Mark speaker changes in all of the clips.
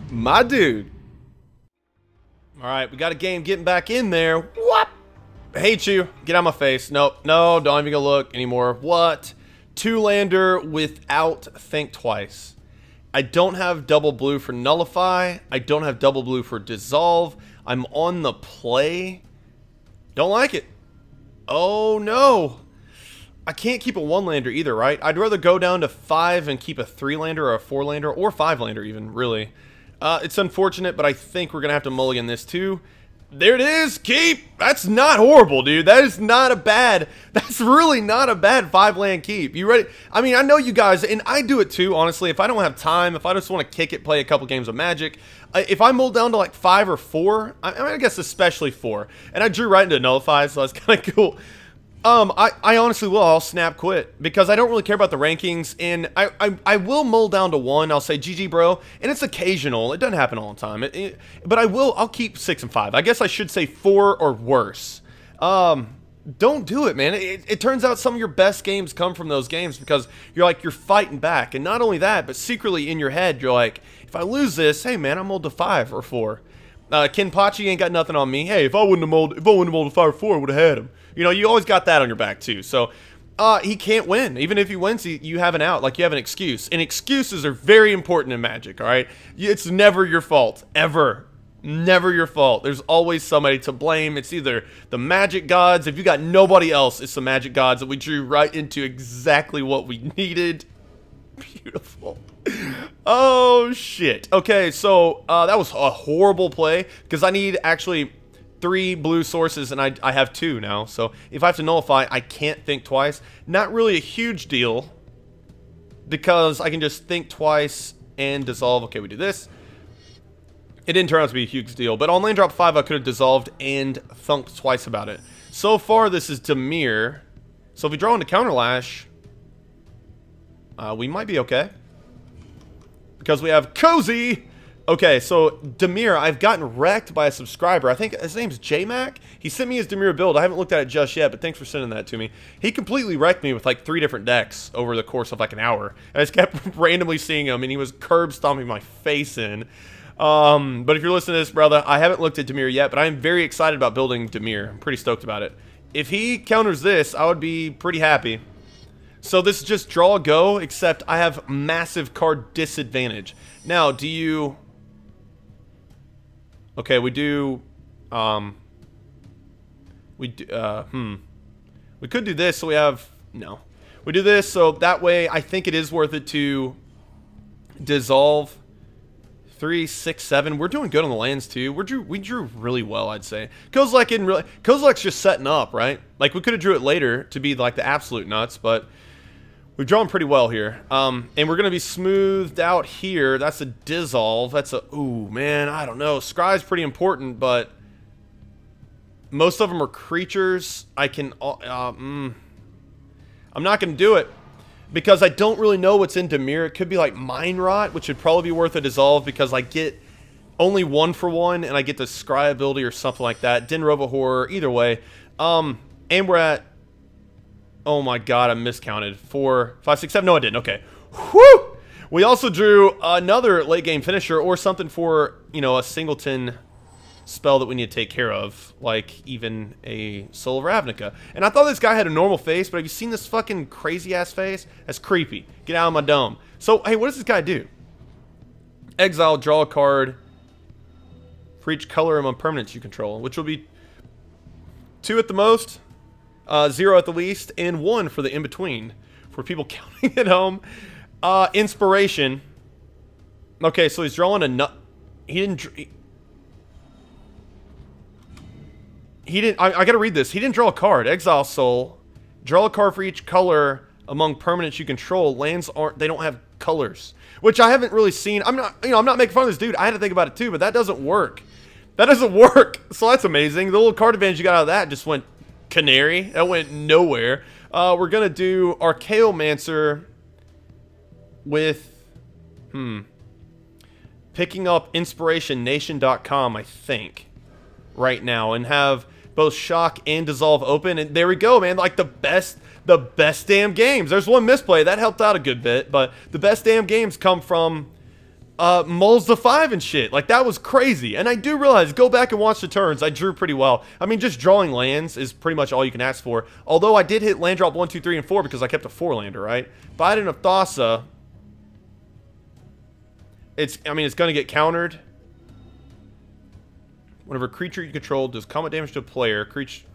Speaker 1: My dude. All right, we got a game getting back in there. What? I hate you. Get out of my face. Nope. No, don't even go look anymore. What? Two-lander without think twice. I don't have double blue for nullify. I don't have double blue for dissolve. I'm on the play. Don't like it. Oh, no. I can't keep a one-lander either, right? I'd rather go down to 5 and keep a 3-lander or a 4-lander or 5-lander even, really. It's unfortunate, but I think we're going to have to mulligan this too. There it is. Keep. That's not horrible, dude. That is not a bad. That's really not a bad 5-land keep. You ready? I mean, I know you guys, and I do it too, honestly. If I don't have time, if I just want to kick it, play a couple games of Magic, if I mull down to like 5 or 4, I guess especially 4, and I drew right into nullify, so that's kind of cool. I honestly will. I'll snap quit because I don't really care about the rankings, and I will mull down to 1. I'll say GG, bro, and it's occasional. It doesn't happen all the time. But I'll keep 6 and 5. I guess I should say 4 or worse. Don't do it, man. It turns out some of your best games come from those games because you're fighting back, and not only that, but secretly in your head you're like, if I lose this, hey man, I'm mulled to 5 or 4. Kenpachi ain't got nothing on me. Hey, if I wouldn't have mulled to 5 or 4, I would have had him. You know, you always got that on your back, too. So, he can't win. Even if he wins, you have an out. Like, you have an excuse. And excuses are very important in Magic, all right? It's never your fault. Ever. Never your fault. There's always somebody to blame. It's either the Magic gods. If you got nobody else, it's the Magic gods that we drew right into exactly what we needed. Beautiful. Oh, shit. Okay, so, that was a horrible play. Because I need, actually... 3 blue sources, and I have 2 now, so if I have to nullify, I can't think twice. Not really a huge deal, because I can just think twice and dissolve. Okay, we do this. It didn't turn out to be a huge deal, but on lane drop 5, I could have dissolved and thunked twice about it. So far, this is Dimir, so if we draw into Counterlash, we might be okay, because we have Cozy. Okay, so Dimir, I've gotten wrecked by a subscriber. I think his name's J-Mac. He sent me his Dimir build. I haven't looked at it just yet, but thanks for sending that to me. He completely wrecked me with like 3 different decks over the course of like an hour. And I just kept randomly seeing him, and he was curb stomping my face in. But if you're listening to this, brother, I haven't looked at Dimir yet, but I am very excited about building Dimir. I'm pretty stoked about it. If he counters this, I would be pretty happy. So this is just draw go, except I have massive card disadvantage. Now, do you... Okay, we do, we could do this, so we have, no. We do this, so that way I think it is worth it to dissolve 3, 6, 7. We're doing good on the lands, too. We drew really well, I'd say. Kozilek's just setting up, right? Like, we could have drew it later to be, like, the absolute nuts, but... We've drawn pretty well here. And we're going to be smoothed out here. That's a dissolve. That's a... Ooh, man, I don't know. Scry's pretty important, but... Most of them are creatures. I can... I'm not going to do it. Because I don't really know what's in Dimir. It could be like Mind Rot, which would probably be worth a dissolve because I get only 1 for 1, and I get the Scry ability or something like that. Din Robo Horror, either way. And we're at... Oh my god, I miscounted. 4, 5, 6, 7. No, I didn't. Okay. Whew! We also drew another late game finisher or something for, you know, a singleton spell that we need to take care of. Like even a Soul of Ravnica. And I thought this guy had a normal face, but have you seen this fucking crazy ass face? That's creepy. Get out of my dome. So, hey, what does this guy do? Exile, draw a card for each color among permanents you control, which will be 2 at the most. 0 at the least, and 1 for the in-between, for people counting at home. Inspiration. Okay, so he's drawing a nut. He didn't, I gotta read this. He didn't draw a card. Exile Soul. Draw a card for each color among permanents you control. Lands they don't have colors. Which I haven't really seen. I'm not making fun of this dude. I had to think about it too, but that doesn't work. That doesn't work. So that's amazing. The little card advantage you got out of that just went canary. That went nowhere. We're gonna do Archaeomancer with picking up inspirationnation.com, I think, right now, and have both Shock and Dissolve open, and there we go, man. Like the best damn games. There's one misplay that helped out a good bit, but the best damn games come from Mull's the 5 and shit. Like, that was crazy. And I do realize, go back and watch the turns. I drew pretty well. I mean, just drawing lands is pretty much all you can ask for. Although I did hit land drop 1, 2, 3, and 4 because I kept a 4-lander, right? Biden of Thassa. I mean, it's going to get countered. Whenever a creature you control does combat damage to a player, creature...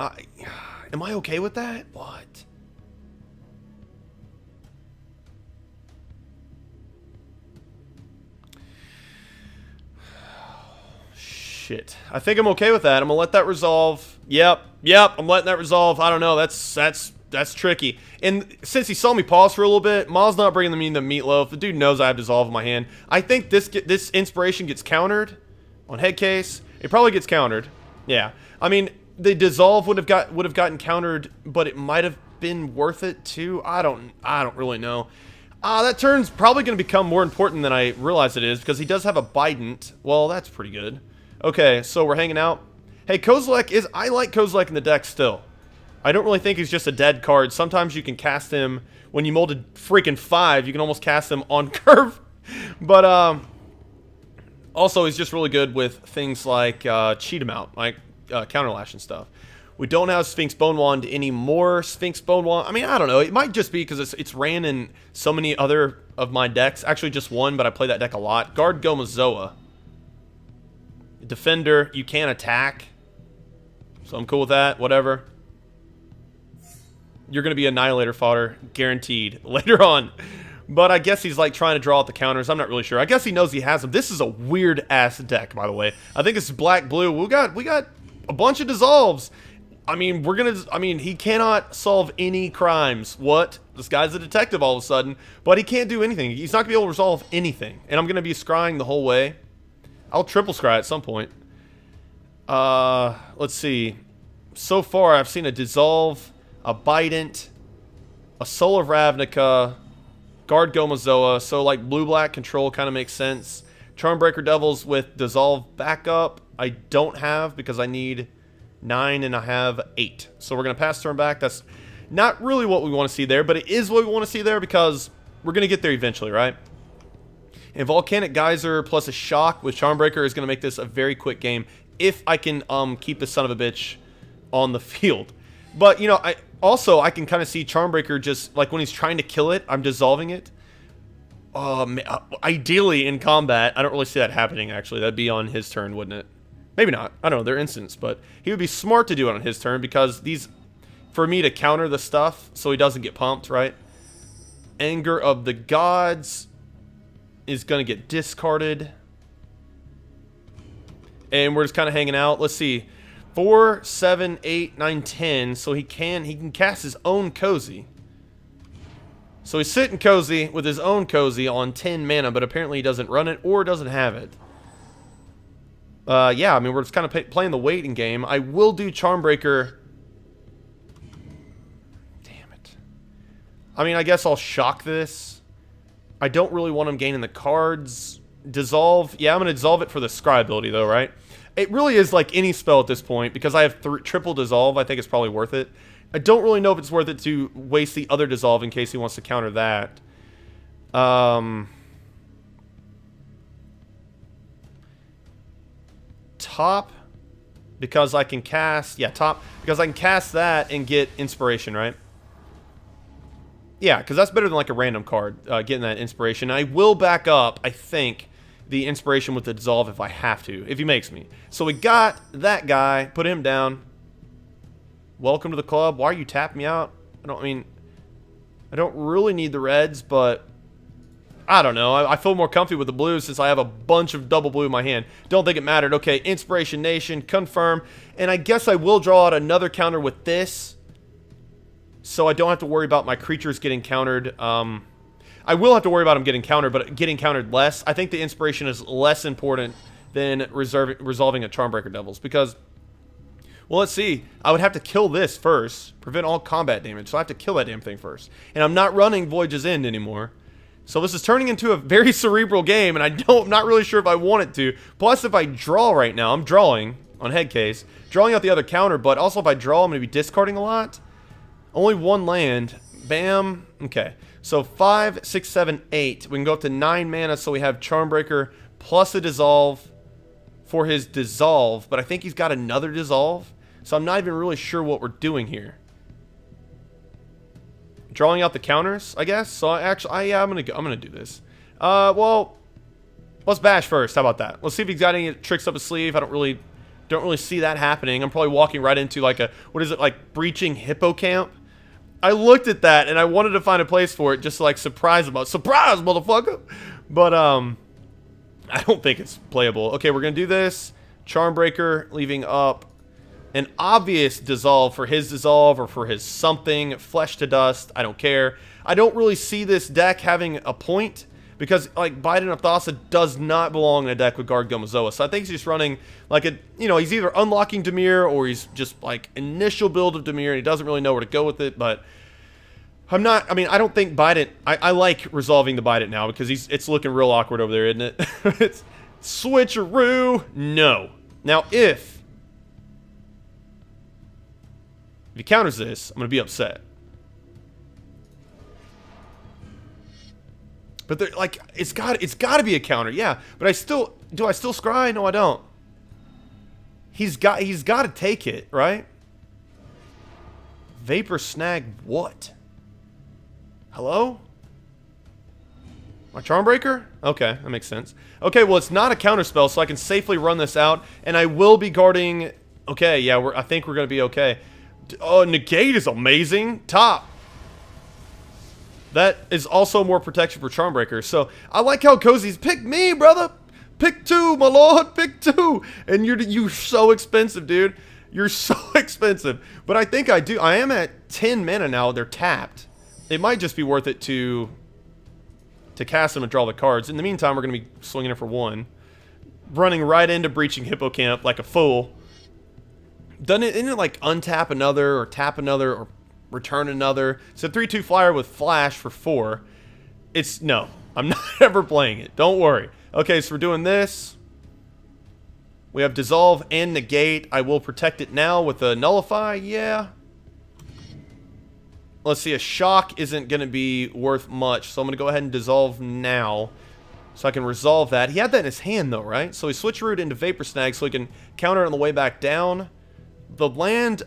Speaker 1: am I okay with that? What? Shit. I think I'm okay with that. I'm gonna let that resolve. Yep, I'm letting that resolve. I don't know. That's tricky. And since he saw me pause for a little bit, Maul's not bringing me the meatloaf. The dude knows I have dissolve in my hand. I think this inspiration gets countered on head case. It probably gets countered. Yeah. I mean, the dissolve would have gotten countered, but it might have been worth it too. I don't really know. That turn's probably going to become more important than I realize it is because he does have a Bident. Well, that's pretty good. Okay, so we're hanging out. Hey, Kozilek I like Kozilek in the deck still. I don't really think he's just a dead card. Sometimes you can cast him when you molded freaking 5. You can almost cast him on curve. But also he's just really good with things like cheat him out, like counterlash and stuff. We don't have Sphinx Bone Wand anymore. Sphinx Bone Wand, I mean, I don't know. It might just be because it's ran in so many other of my decks. Actually, just one, but I play that deck a lot. Guard Gomazoa. Defender, you can't attack. So I'm cool with that, whatever. You're going to be Annihilator fodder, guaranteed, later on. But I guess he's like trying to draw out the counters. I'm not really sure. I guess he knows he has them. This is a weird-ass deck, by the way. I think it's black-blue. We got a bunch of dissolves. I mean, he cannot solve any crimes. What? This guy's a detective all of a sudden. But he can't do anything. He's not going to be able to resolve anything. And I'm going to be scrying the whole way. I'll triple scry at some point. Let's see. So far, I've seen a Dissolve, a Bident, a Soul of Ravnica, Guard Gomazoa. So, like, blue-black control kind of makes sense. Charmbreaker Devils with Dissolve backup. I don't have because I need 9 and I have 8. So we're going to pass turn back. That's not really what we want to see there, but it is what we want to see there because we're going to get there eventually, right? And Volcanic Geyser plus a Shock with Charmbreaker is going to make this a very quick game if I can keep this son of a bitch on the field. But, you know, I can kind of see Charmbreaker just, like, when he's trying to kill it, I'm dissolving it. Ideally in combat, I don't really see that happening, actually. That'd be on his turn, wouldn't it? Maybe not. I don't know. They're instants, but he would be smart to do it on his turn because for me to counter the stuff so he doesn't get pumped, right? Anger of the Gods is going to get discarded. And we're just kind of hanging out. Let's see. 4, 7, 8, 9, 10. So he can cast his own Cozy. So he's sitting Cozy with his own Cozy on 10 mana, but apparently he doesn't run it or doesn't have it. Yeah, I mean, we're just kind of playing the waiting game. I will do Charmbreaker. Damn it. I mean, I guess I'll shock this. I don't really want him gaining the cards. Dissolve. Yeah, I'm going to dissolve it for the scry ability, though, right? It really is like any spell at this point. Because I have triple dissolve, I think it's probably worth it. I don't really know if it's worth it to waste the other dissolve in case he wants to counter that. Top. Because I can cast... Yeah, top. Because I can cast that and get inspiration, right? Yeah, because that's better than like a random card, getting that inspiration. I will back up, I think, the inspiration with the dissolve if I have to, if he makes me. So we got that guy, put him down. Welcome to the club. Why are you tapping me out? I don't really need the reds, but I don't know. I feel more comfy with the blues since I have a bunch of double blue in my hand. Don't think it mattered. Okay, Inspiration Nation, confirm. And I guess I will draw out another counter with this. So I don't have to worry about my creatures getting countered. I will have to worry about them getting countered, but getting countered less. I think the inspiration is less important than resolving a Charmbreaker Devils. Because, well, let's see. I would have to kill this first. Prevent all combat damage. So I have to kill that damn thing first. And I'm not running Voyage's End anymore. So this is turning into a very cerebral game, and I'm not really sure if I want it to. Plus, if I draw right now, I'm drawing on head case. Drawing out the other counter, but also if I draw, I'm going to be discarding a lot. Only one land, Bam. Okay. So 5, 6, 7, 8. We can go up to 9 mana, so we have Charmbreaker plus a Dissolve for his Dissolve. But I think he's got another Dissolve. So I'm not even really sure what we're doing here. Drawing out the counters, I guess. So yeah, I'm gonna do this. Well, let's bash first. How about that? Let's see if he's got any tricks up his sleeve. I don't really see that happening. I'm probably walking right into like a, what is it, like breaching hippocamp. I looked at that and I wanted to find a place for it just to like surprise him. Surprise, motherfucker! But I don't think it's playable. Okay, we're gonna do this. Charmbreaker, leaving up an obvious Dissolve for his Dissolve or for his something. Flesh to Dust, I don't care. I don't really see this deck having a point because, like, Biden of Thassa does not belong in a deck with Guard Gomazoa. So I think he's just running, like, a, you know, he's either unlocking Dimir or he's just, like, initial build of Dimir and he doesn't really know where to go with it. But I'm not, I mean, I don't think Biden, I like resolving the Biden now because it's looking real awkward over there, isn't it? It's switcheroo. No. Now, if he counters this, I'm going to be upset. But they're like, it's got to be a counter, yeah. But I still, do I still scry? No, I don't. He's got to take it, right? Vapor Snag what? Hello? My Charmbreaker? Okay, that makes sense. Okay, well, it's not a counter spell, so I can safely run this out, and I will be guarding. Okay, yeah, I think we're gonna be okay. Oh, negate is amazing. Top. That is also more protection for Charmbreaker. So I like how Cozy's pick me, brother. Pick 2, my lord. Pick 2. And you're so expensive, dude. You're so expensive. But I think I do. I am at 10 mana now. They're tapped. It might just be worth it to cast them and draw the cards. In the meantime, we're going to be swinging it for 1. Running right into Breaching Hippocamp like a fool. Isn't it like untap another or tap another or return another? It's a 3/2 flyer with flash for 4. No, I'm not ever playing it. Don't worry. Okay, so we're doing this. We have Dissolve and Negate. I will protect it now with a Nullify. Yeah. Let's see, a Shock isn't going to be worth much, so I'm going to go ahead and Dissolve now so I can resolve that. He had that in his hand, though, right? So he switcherooed into Vapor Snag so he can counter it on the way back down. The land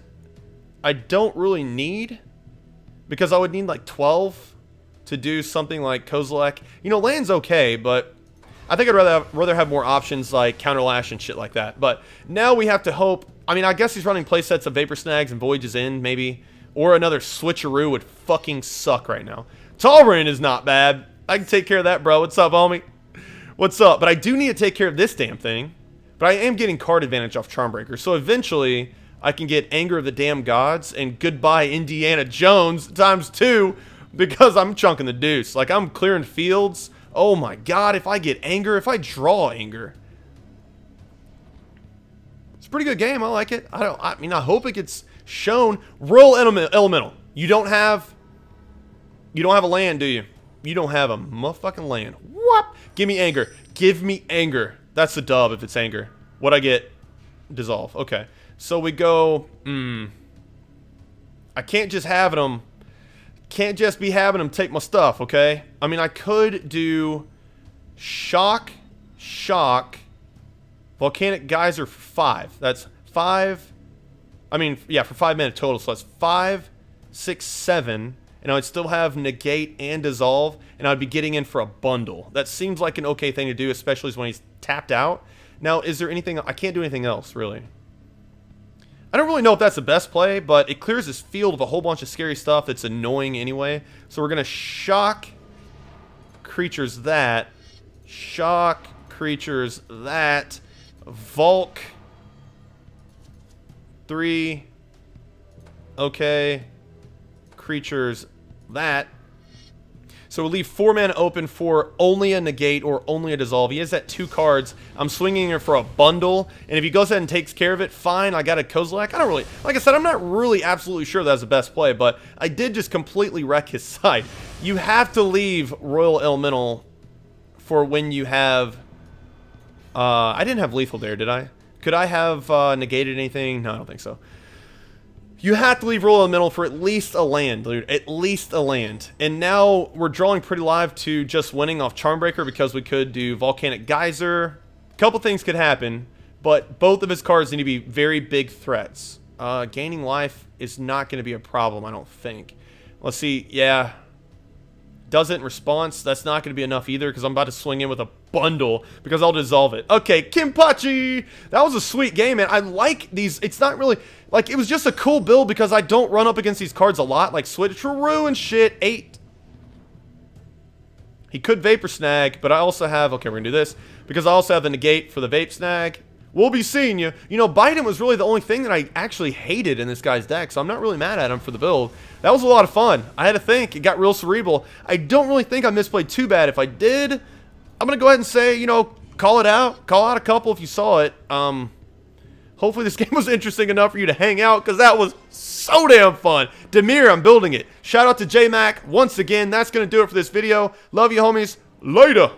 Speaker 1: I don't really need because I would need like 12 to do something like Kozilek. You know, land's okay, but I think I'd rather have more options like Counterlash and shit like that. But now we have to hope. I mean, I guess he's running playsets of Vapor Snags and Voyages in, maybe. Or another switcheroo would fucking suck right now. Talrin is not bad. I can take care of that, bro. What's up, homie? What's up? But I do need to take care of this damn thing. But I am getting card advantage off Charmbreaker. So eventually I can get Anger of the Damn Gods and goodbye Indiana Jones ×2 because I'm chunking the deuce. Like, I'm clearing fields. Oh my god, if I get Anger, if I draw Anger. It's a pretty good game. I like it. I mean, I hope it gets shown. Royal Elemental. You don't have a land, do you? You don't have a motherfucking land. What? Give me Anger. Give me Anger. That's the dub if it's Anger. What'd I get? Dissolve. Okay. So we go, I can't just have them. Can't just be having them take my stuff, okay? I mean, I could do Shock, Volcanic Geyser for 5. That's 5. I mean, yeah, for 5 minutes total. So that's 5, 6, 7. And I would still have Negate and Dissolve. And I'd be getting in for a bundle. That seems like an okay thing to do, especially when he's tapped out. Now, is there anything? I can't do anything else, really. I don't really know if that's the best play, but it clears this field of a whole bunch of scary stuff that's annoying anyway. So we're going to Shock Creatures that. Shock Creatures that. Volk 3. Okay. Creatures that. So we'll leave 4 mana open for only a Negate or only a Dissolve. He has that 2 cards. I'm swinging her for a bundle. And if he goes ahead and takes care of it, fine. I got a Kozilek. I don't really... Like I said, I'm not really absolutely sure that's the best play. But I did just completely wreck his side. You have to leave Royal Elemental for when you have... I didn't have Lethal there, did I? Could I have negated anything? No, I don't think so. You have to leave Roll Elemental for at least a land, dude. At least a land. And now we're drawing pretty live to just winning off Charmbreaker because we could do Volcanic Geyser. A couple things could happen, but both of his cards need to be very big threats. Gaining life is not going to be a problem, I don't think. Let's see. Yeah. Doesn't in response. That's not going to be enough either because I'm about to swing in with a bundle because I'll dissolve it. Okay, Kimpachi! That was a sweet game, man. I like these. It's not really... Like, it was just a cool build because I don't run up against these cards a lot. Like, Switcheroo and shit. 8. He could Vapor Snag, but I also have... Okay, we're going to do this. Because I also have the Negate for the Vape Snag. We'll be seeing you. You know, Biden was really the only thing that I actually hated in this guy's deck, so I'm not really mad at him for the build. That was a lot of fun. I had to think. It got real cerebral. I don't really think I misplayed too bad. If I did, I'm going to go ahead and say, you know, call it out. Call out a couple if you saw it. Hopefully this game was interesting enough for you to hang out, because that was so damn fun. Demir, I'm building it. Shout out to J-Mac once again. That's going to do it for this video. Love you, homies. Later.